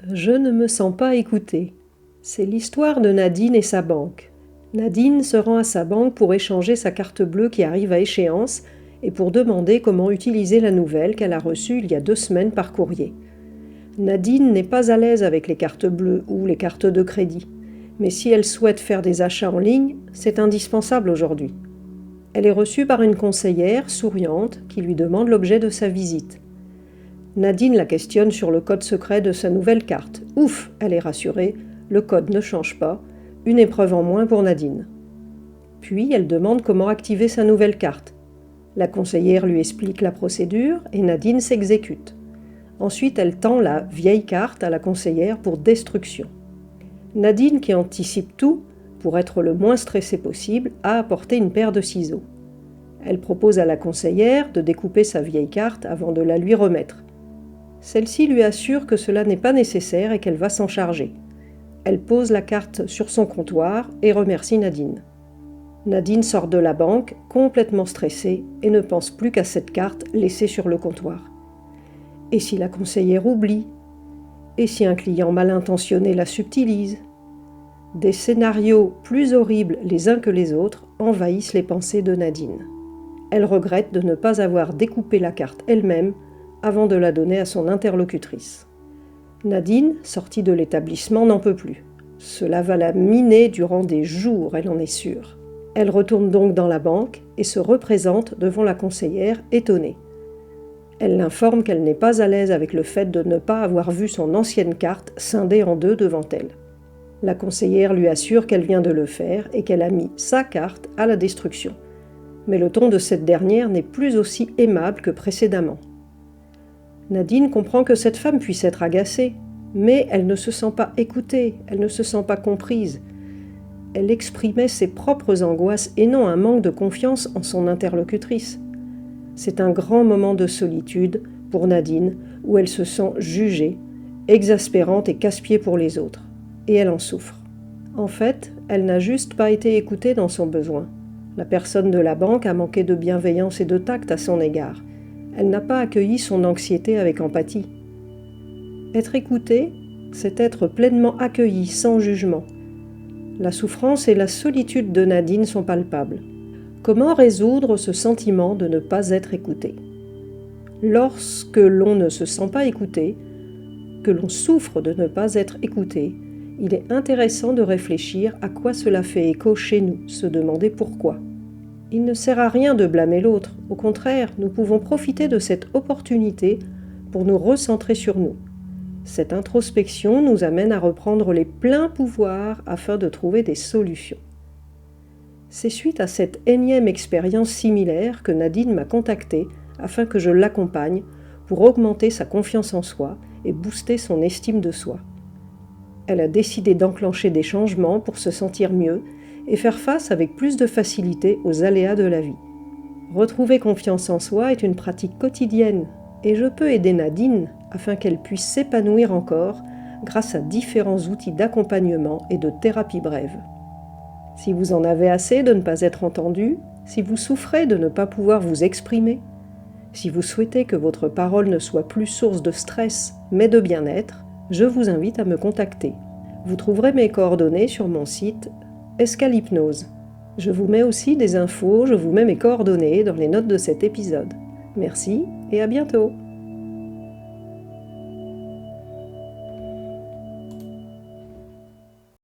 Je ne me sens pas écoutée. C'est l'histoire de Nadine et sa banque. Nadine se rend à sa banque pour échanger sa carte bleue qui arrive à échéance et pour demander comment utiliser la nouvelle qu'elle a reçue il y a 2 semaines par courrier. Nadine n'est pas à l'aise avec les cartes bleues ou les cartes de crédit, mais si elle souhaite faire des achats en ligne, c'est indispensable aujourd'hui. Elle est reçue par une conseillère souriante qui lui demande l'objet de sa visite. Nadine la questionne sur le code secret de sa nouvelle carte. Ouf, elle est rassurée, le code ne change pas, une épreuve en moins pour Nadine. Puis elle demande comment activer sa nouvelle carte. La conseillère lui explique la procédure et Nadine s'exécute. Ensuite, elle tend la vieille carte à la conseillère pour destruction. Nadine, qui anticipe tout, pour être le moins stressée possible, a apporté une paire de ciseaux. Elle propose à la conseillère de découper sa vieille carte avant de la lui remettre. Celle-ci lui assure que cela n'est pas nécessaire et qu'elle va s'en charger. Elle pose la carte sur son comptoir et remercie Nadine. Nadine sort de la banque, complètement stressée, et ne pense plus qu'à cette carte laissée sur le comptoir. Et si la conseillère oublie? Et si un client mal intentionné la subtilise? Des scénarios plus horribles les uns que les autres envahissent les pensées de Nadine. Elle regrette de ne pas avoir découpé la carte elle-même avant de la donner à son interlocutrice. Nadine, sortie de l'établissement, n'en peut plus. Cela va la miner durant des jours, elle en est sûre. Elle retourne donc dans la banque et se représente devant la conseillère, étonnée. Elle l'informe qu'elle n'est pas à l'aise avec le fait de ne pas avoir vu son ancienne carte scindée en deux devant elle. La conseillère lui assure qu'elle vient de le faire et qu'elle a mis sa carte à la destruction. Mais le ton de cette dernière n'est plus aussi aimable que précédemment. Nadine comprend que cette femme puisse être agacée, mais elle ne se sent pas écoutée, elle ne se sent pas comprise. Elle exprimait ses propres angoisses et non un manque de confiance en son interlocutrice. C'est un grand moment de solitude pour Nadine où elle se sent jugée, exaspérante et casse-pied pour les autres. Et elle en souffre. En fait, elle n'a juste pas été écoutée dans son besoin. La personne de la banque a manqué de bienveillance et de tact à son égard. Elle n'a pas accueilli son anxiété avec empathie. Être écoutée, c'est être pleinement accueilli, sans jugement. La souffrance et la solitude de Nadine sont palpables. Comment résoudre ce sentiment de ne pas être écouté? Lorsque l'on ne se sent pas écouté, que l'on souffre de ne pas être écouté, il est intéressant de réfléchir à quoi cela fait écho chez nous, se demander pourquoi. Il ne sert à rien de blâmer l'autre, au contraire, nous pouvons profiter de cette opportunité pour nous recentrer sur nous. Cette introspection nous amène à reprendre les pleins pouvoirs afin de trouver des solutions. C'est suite à cette énième expérience similaire que Nadine m'a contactée afin que je l'accompagne pour augmenter sa confiance en soi et booster son estime de soi. Elle a décidé d'enclencher des changements pour se sentir mieux et faire face avec plus de facilité aux aléas de la vie. Retrouver confiance en soi est une pratique quotidienne et je peux aider Nadine afin qu'elle puisse s'épanouir encore grâce à différents outils d'accompagnement et de thérapie brève. Si vous en avez assez de ne pas être entendu, si vous souffrez de ne pas pouvoir vous exprimer, si vous souhaitez que votre parole ne soit plus source de stress mais de bien-être, je vous invite à me contacter. Vous trouverez mes coordonnées sur mon site Escale Hypnose. Je vous mets aussi des infos, je vous mets mes coordonnées dans les notes de cet épisode. Merci et à bientôt.